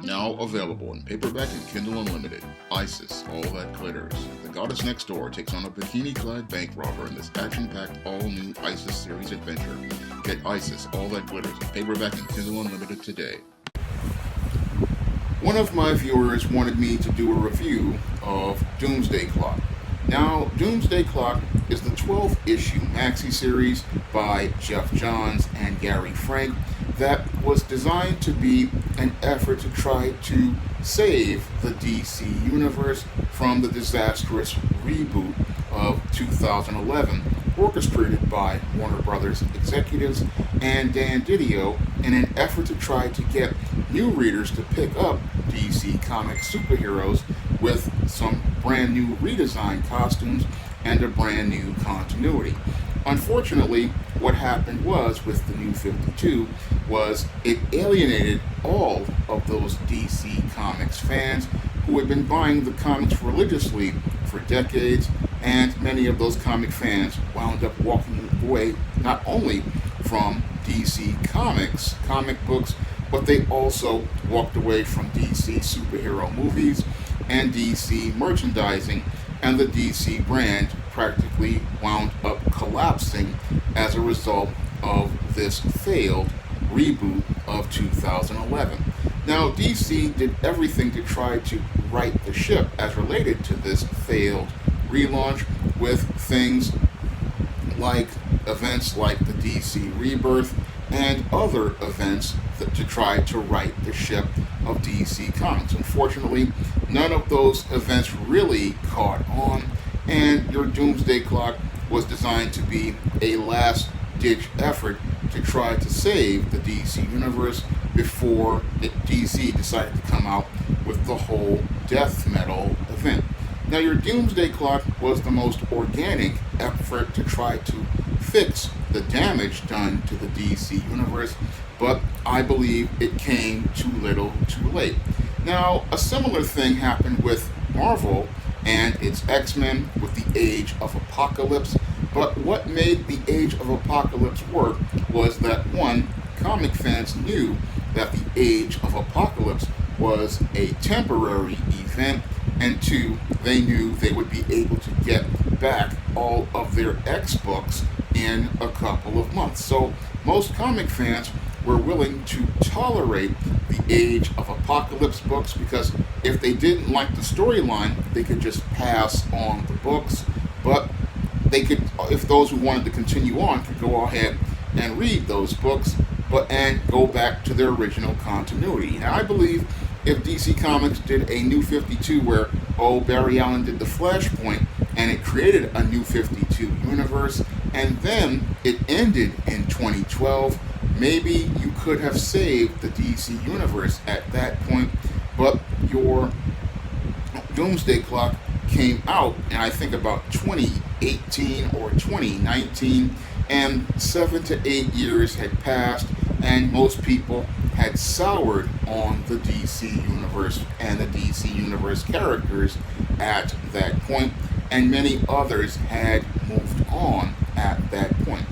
Now available in paperback and Kindle Unlimited. Isis, All That Glitters. The goddess next door takes on a bikini-clad bank robber in this action-packed all-new Isis series adventure. Get Isis, All That Glitters in paperback and Kindle Unlimited today. One of my viewers wanted me to do a review of Doomsday Clock. Now, Doomsday Clock is the 12th-issue maxi series by Geoff Johns and Gary Frank that was designed to be an effort to try to save the DC universe from the disastrous reboot of 2011, orchestrated by Warner Brothers executives and Dan Didio in an effort to try to get new readers to pick up DC Comics superheroes with some brand new redesigned costumes and a brand new continuity. Unfortunately, what happened was with the New 52 was it alienated all of those DC Comics fans who had been buying the comics religiously for decades, and many of those comic fans wound up walking away not only from DC Comics, comic books, but they also walked away from DC superhero movies and DC merchandising, and the DC brand practically wound up collapsing as a result of this failed reboot of 2011. Now, DC did everything to try to right the ship as related to this failed relaunch with things like events like the DC Rebirth and other events to try to right the ship of DC Comics. Unfortunately, none of those events really caught on, and your Doomsday Clock was designed to be a last-ditch effort to try to save the DC universe before DC decided to come out with the whole death metal event. Now, your Doomsday Clock was the most organic effort to try to fix the damage done to the DC universe, but I believe it came too little, too late. Now, a similar thing happened with Marvel and its X-Men with the Age of Apocalypse, but what made the Age of Apocalypse work was that, one, comic fans knew that the Age of Apocalypse was a temporary event, and two, they knew they would be able to get back all of their X books in a couple of months. So most comic fans were willing to tolerate the Age of Apocalypse books because if they didn't like the storyline, they could just pass on the books. But they could, if those who wanted to continue on, could go ahead and read those books, and go back to their original continuity. Now, I believe if DC Comics did a New 52 where, Barry Allen did the Flashpoint, and it created a New 52 universe, and then it ended in 2012, maybe you could have saved the DC universe at that point, but your Doomsday Clock came out, and I think about 2018 or 2019, and 7 to 8 years had passed, and most people had soured on the DC universe and the DC universe characters at that point, and many others had moved on at that point.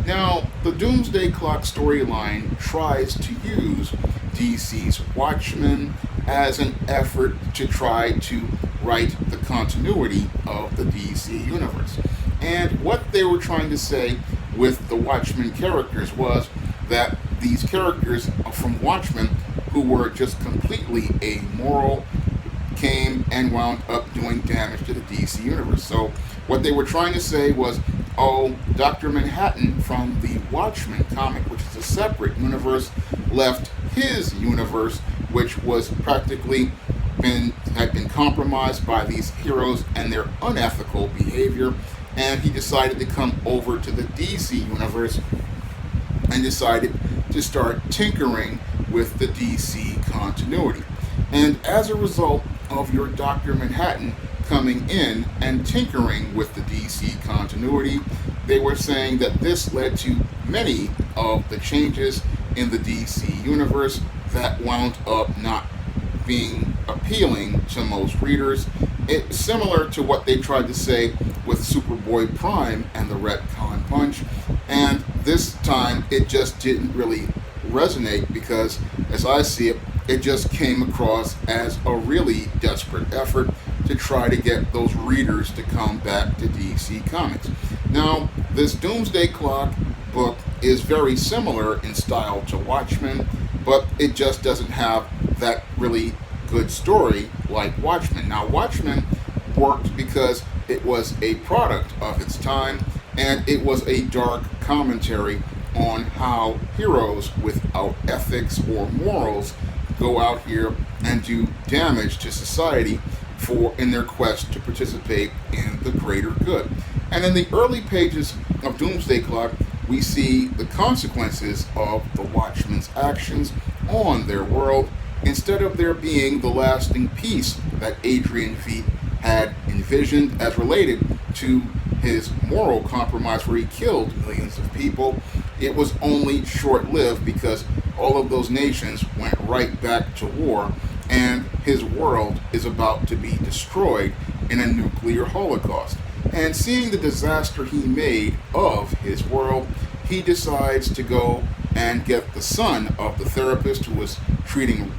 Now, the Doomsday Clock storyline tries to use DC's Watchmen as an effort to try to right the continuity of the DC universe. And what they were trying to say with the Watchmen characters was that these characters from Watchmen, who were just completely amoral, came and wound up doing damage to the DC universe. So what they were trying to say was, Dr. Manhattan from the Watchmen comic, which is a separate universe, left his universe, which was practically had been compromised by these heroes and their unethical behavior, and he decided to come over to the DC universe and decided to start tinkering with the DC continuity. And as a result of your Dr. Manhattan coming in and tinkering with the DC continuity, they were saying that this led to many of the changes in the DC universe that wound up not being appealing to most readers. It's similar to what they tried to say with Superboy Prime and the Retcon Punch, and this time it just didn't really resonate because, as I see it, it just came across as a really desperate effort to try to get those readers to come back to DC Comics. Now, this Doomsday Clock book is very similar in style to Watchmen, but it just doesn't have that really good story like Watchmen. Now, Watchmen worked because it was a product of its time, and it was a dark commentary on how heroes without ethics or morals go out here and do damage to society in their quest to participate in the greater good. And in the early pages of Doomsday Clock, we see the consequences of the Watchmen's actions on their world, instead of there being the lasting peace that Adrian Veidt had envisioned as related to his moral compromise where he killed millions of people. It was only short-lived because all of those nations went right back to war, and his world is about to be destroyed in a nuclear holocaust. And seeing the disaster he made of his world, he decides to go and get the son of the therapist who was treating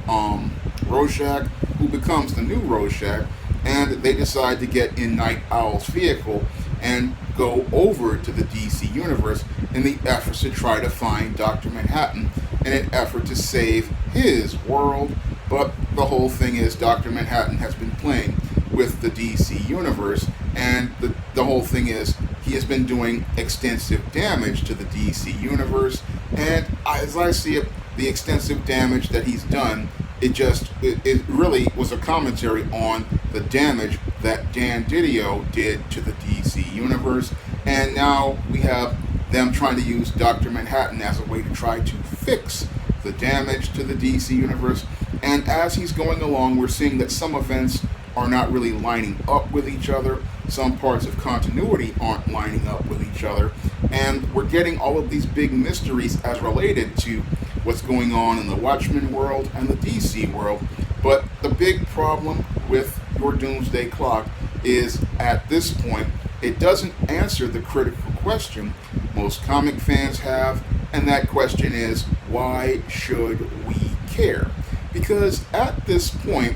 Rorschach, who becomes the new Rorschach, and they decide to get in Night Owl's vehicle and go over to the DC universe in the efforts to try to find Dr. Manhattan in an effort to save his world. But the whole thing is Dr. Manhattan has been playing with the DC universe, and the whole thing is he has been doing extensive damage to the DC universe, and as I see it, the extensive damage that he's done, it really was a commentary on the damage that Dan Didio did to the DC universe, and now we have them trying to use Dr. Manhattan as a way to try to fix the damage to the DC universe. And as he's going along, we're seeing that some events are not really lining up with each other. Some parts of continuity aren't lining up with each other. And we're getting all of these big mysteries as related to what's going on in the Watchmen world and the DC world. But the big problem with your Doomsday Clock is, at this point, it doesn't answer the critical question most comic fans have, and that question is, why should we care? Because at this point,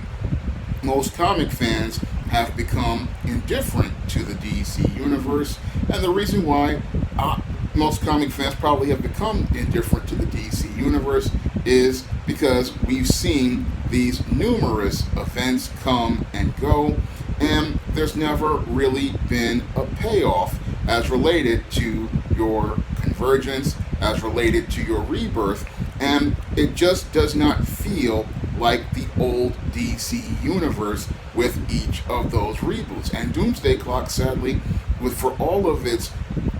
most comic fans have become indifferent to the DC universe, and the reason why most comic fans probably have become indifferent to the DC universe is because we've seen these numerous events come and go, and there's never really been a payoff as related to your convergence, as related to your rebirth, and it just does not feel like the old DC universe with each of those reboots. And Doomsday Clock, sadly, for all of its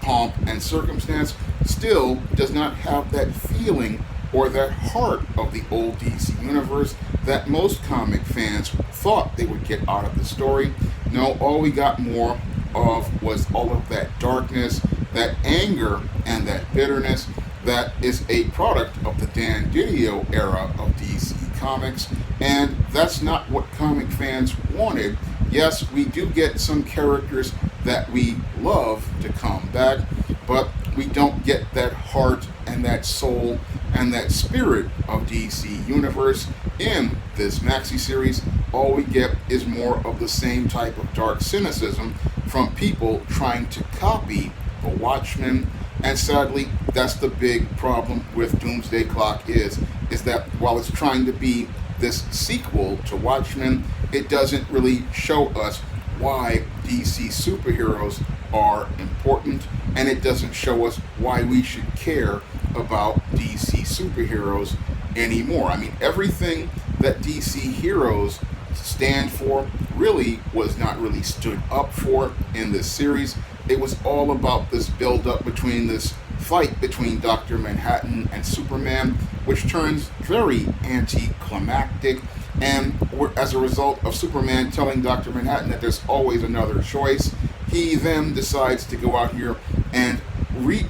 pomp and circumstance, still does not have that feeling or that heart of the old DC universe that most comic fans thought they would get out of the story. No, all we got more of was all of that darkness, that anger, and that bitterness that is a product of the Dan Didio era of DC Comics, and that's not what comic fans wanted. Yes, we do get some characters that we love to come back, but we don't get that heart and that soul and that spirit of DC Universe in this maxi series. All we get is more of the same type of dark cynicism from people trying to copy the Watchmen. And sadly, that's the big problem with Doomsday Clock is that while it's trying to be this sequel to Watchmen, it doesn't really show us why DC superheroes are important, and it doesn't show us why we should care about DC superheroes anymore. I mean, everything that DC heroes stand for really was not really stood up for in this series. It was all about this build-up between this fight between Dr. Manhattan and Superman, which turns very anticlimactic, and as a result of Superman telling Dr. Manhattan that there's always another choice, he then decides to go out here and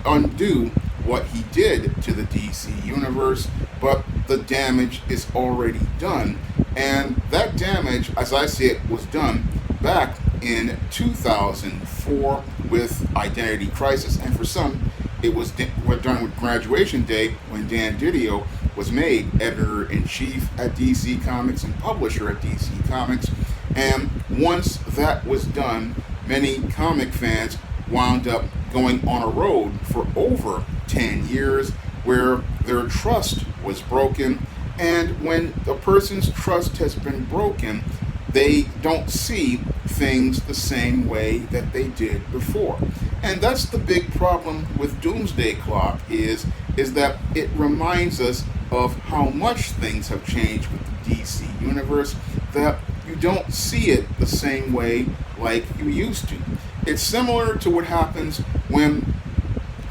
undo what he did to the DC universe, but the damage is already done. And that damage, as I see it, was done back in 2004 with Identity Crisis, and for some it was done with Graduation Day when Dan Didio was made editor-in-chief at DC Comics and publisher at DC Comics. And once that was done, many comic fans wound up going on a road for over 10 years where their trust was broken. And when a person's trust has been broken, they don't see things the same way that they did before. And that's the big problem with Doomsday Clock is that it reminds us of how much things have changed with the DC universe, that you don't see it the same way like you used to. It's similar to what happens when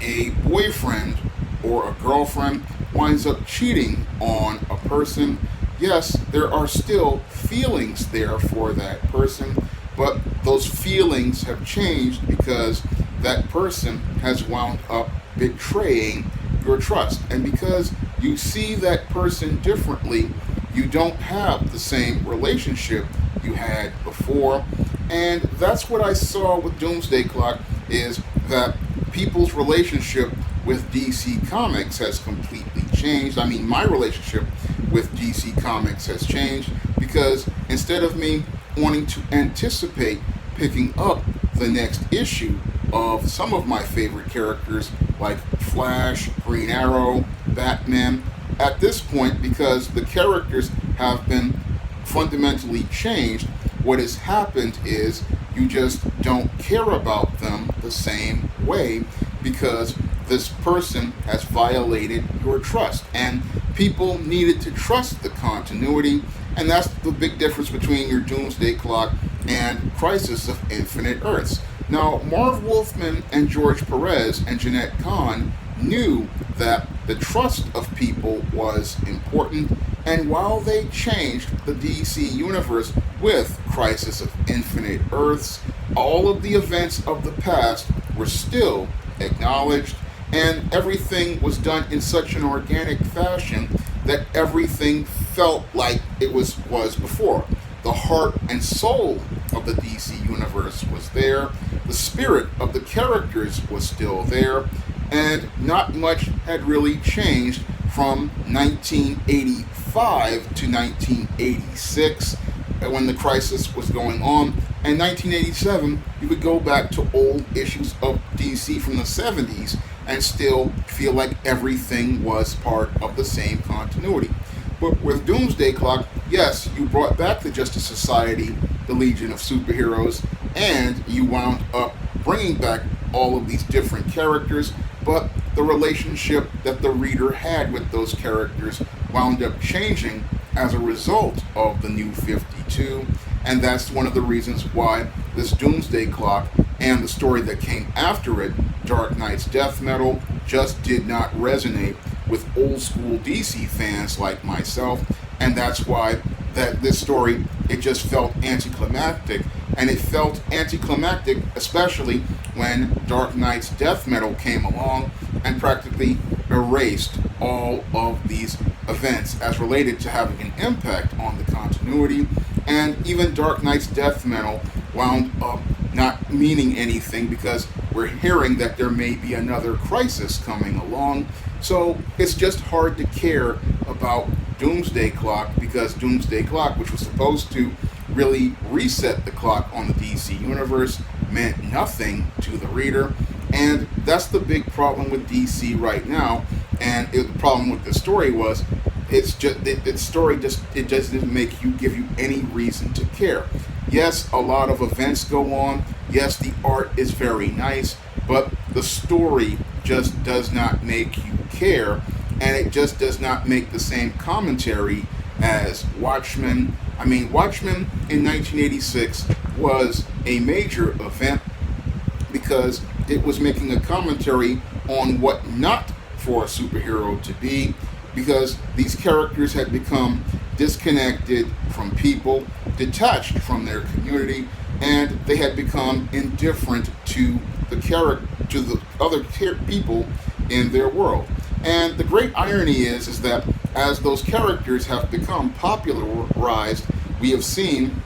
a boyfriend or a girlfriend winds up cheating on a person. Yes, there are still feelings there for that person, but those feelings have changed because that person has wound up betraying your trust. And because you see that person differently, you don't have the same relationship you had before. And that's what I saw with Doomsday Clock, is that people's relationship with DC Comics has completely changed. I mean, my relationship with DC Comics has changed because instead of me wanting to anticipate picking up the next issue of some of my favorite characters like Flash, Green Arrow, Batman, at this point, because the characters have been fundamentally changed, what has happened is you just don't care about them the same way because this person has violated your trust. And people needed to trust the continuity, and that's the big difference between your Doomsday Clock and Crisis of Infinite Earths. Now, Marv Wolfman and George Perez and Jeanette Kahn knew that the trust of people was important, and while they changed the DC universe with Crisis of Infinite Earths, all of the events of the past were still acknowledged, and everything was done in such an organic fashion that everything felt like it was before. The heart and soul of the DC universe was there, the spirit of the characters was still there, and not much had really changed from 1985 to 1986 when the crisis was going on. In 1987, you could go back to old issues of DC from the 70s and still feel like everything was part of the same continuity. But with Doomsday Clock, yes, you brought back the Justice Society, the Legion of Superheroes, and you wound up bringing back all of these different characters, but the relationship that the reader had with those characters wound up changing as a result of the New 52, and that's one of the reasons why this Doomsday Clock and the story that came after it, Dark Knight's Death Metal, just did not resonate with old school DC fans like myself, and that's why that this story, it just felt anticlimactic. And it felt anticlimactic especially when Dark Knight's Death Metal came along and practically erased all of these events as related to having an impact on the continuity. And even Dark Knight's Death Metal wound up not meaning anything because we're hearing that there may be another crisis coming along. So it's just hard to care about Doomsday Clock because Doomsday Clock, which was supposed to really reset the clock on the DC universe, meant nothing to the reader. And that's the big problem with DC right now. And the problem with the story was its story just didn't give you any reason to care. Yes, a lot of events go on. Yes, the art is very nice, but the story just does not make you care, and it just does not make the same commentary as Watchmen. I mean, Watchmen in 1986 was a major event because it was making a commentary on what not for a superhero to be, because these characters had become disconnected from people, detached from their community, and they had become indifferent to the other people in their world. And the great irony is that as those characters have become popularized, we have seen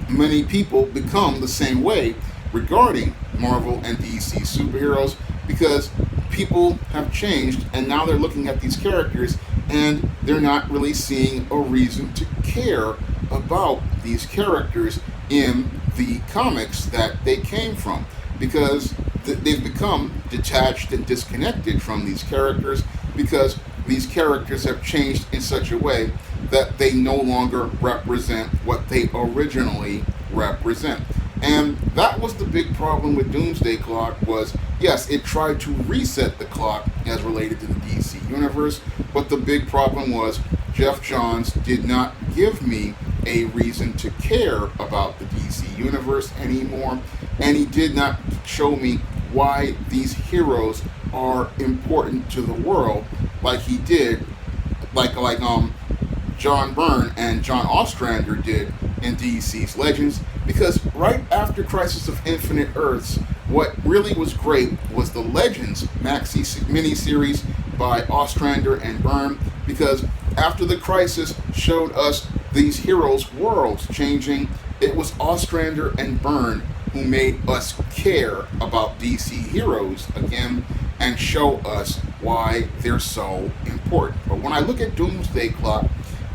many people become the same way regarding Marvel and DC superheroes, because people have changed and now they're looking at these characters and they're not really seeing a reason to care about these characters in the comics that they came from, because they've become detached and disconnected from these characters, because these characters have changed in such a way that they no longer represent what they originally represent. And that was the big problem with Doomsday Clock. Was, yes, it tried to reset the clock as related to the DC universe, but the big problem was Geoff Johns did not give me a reason to care about the DC universe anymore, and he did not show me why these heroes are important to the world like he did, like John Byrne and John Ostrander did in DC's Legends. Because right after Crisis of Infinite Earths, what really was great was the Legends maxi miniseries by Ostrander and Byrne, because after the Crisis showed us these heroes' worlds changing, it was Ostrander and Byrne who made us care about DC heroes again and show us why they're so important. But when I look at Doomsday Clock,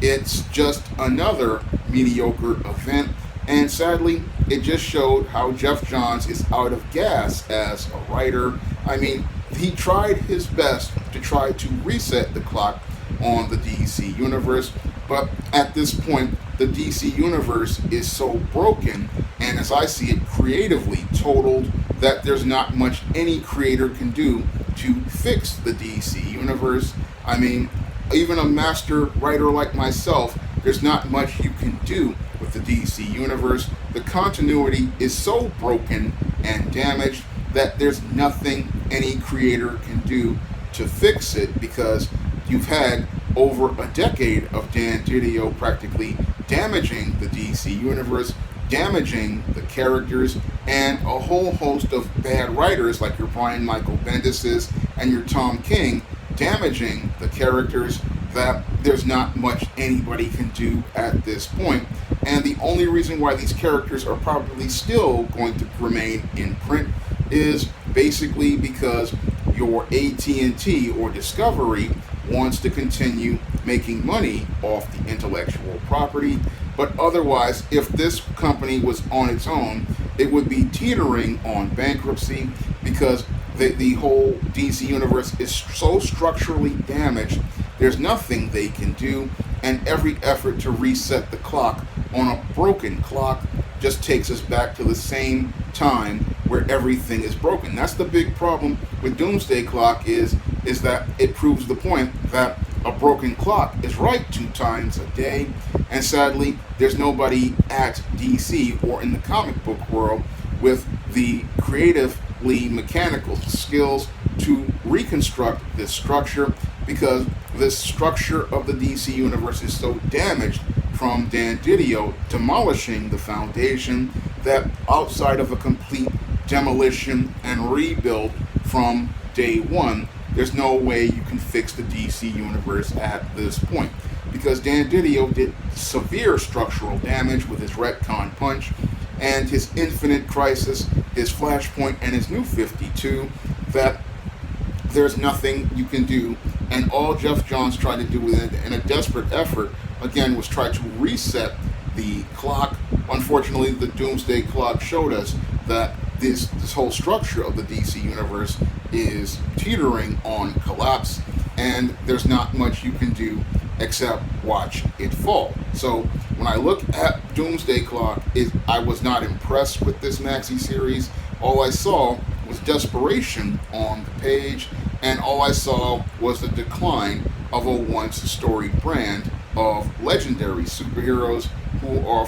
it's just another mediocre event, and sadly, it just showed how Geoff Johns is out of gas as a writer. I mean, he tried his best to try to reset the clock on the DC universe, but at this point, the DC universe is so broken, and as I see it, creatively totaled, that there's not much any creator can do to fix the DC universe. I mean, even a master writer like myself, there's not much you can do with the DC universe. The continuity is so broken and damaged that there's nothing any creator can do to fix it, because you've had over a decade of Dan Didio practically damaging the DC universe, damaging the characters, and a whole host of bad writers like your Brian Michael Bendis's and your Tom King damaging the characters, that there's not much anybody can do at this point. And the only reason why these characters are probably still going to remain in print is basically because your AT&T or Discovery wants to continue making money off the intellectual property. But otherwise, if this company was on its own, it would be teetering on bankruptcy, because the whole DC universe is so structurally damaged. There's nothing they can do, and every effort to reset the clock on a broken clock just takes us back to the same time where everything is broken. That's the big problem with Doomsday Clock, is that it proves the point that a broken clock is right 2 times a day, and sadly, there's nobody at DC or in the comic book world with the creatively mechanical skills to reconstruct this structure, because this structure of the DC universe is so damaged from Dan Didio demolishing the foundation, that outside of a complete demolition and rebuild from day one, there's no way you can fix the DC universe at this point, because Dan Didio did severe structural damage with his retcon punch and his Infinite Crisis, his Flashpoint, and his New 52, that there's nothing you can do. And all Geoff Johns tried to do with it in a desperate effort, again, was try to reset the clock. Unfortunately, the Doomsday Clock showed us that this whole structure of the DC universe is teetering on collapse, and there's not much you can do except watch it fall. So when I look at Doomsday Clock, I was not impressed with this maxi series. All I saw was desperation on the page, and all I saw was the decline of a once storied brand of legendary superheroes who are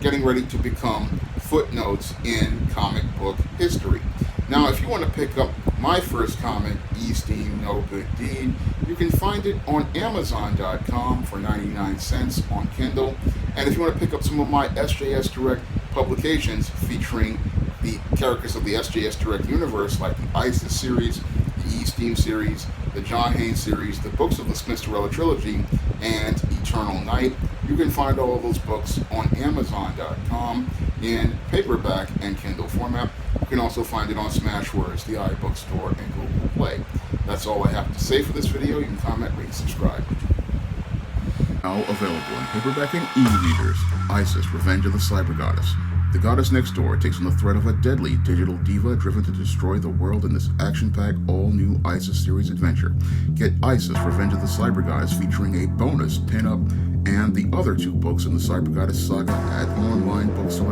getting ready to become footnotes in comic book history. Now, if you want to pick up my first comic, Esteem No Good Deed, you can find it on Amazon.com for 99 cents on Kindle. And if you want to pick up some of my SJS Direct publications featuring the characters of the SJS Direct universe, like the ISIS series, the Esteem series, the John Haynes series, the books of the Smith-Torella trilogy, and Eternal Night, you can find all of those books on Amazon.com in paperback and Kindle format. You can also find it on Smashwords, the iBookstore, and Google Play. That's all I have to say for this video. You can comment, rate, and subscribe. Now available in paperback and e-readers, Isis, Revenge of the Cyber Goddess. The goddess next door takes on the threat of a deadly digital diva driven to destroy the world in this action-packed, all-new Isis series adventure. Get Isis, Revenge of the Cyber Goddess featuring a bonus pin-up and the other 2 books in the Cyber Goddess saga at online bookstores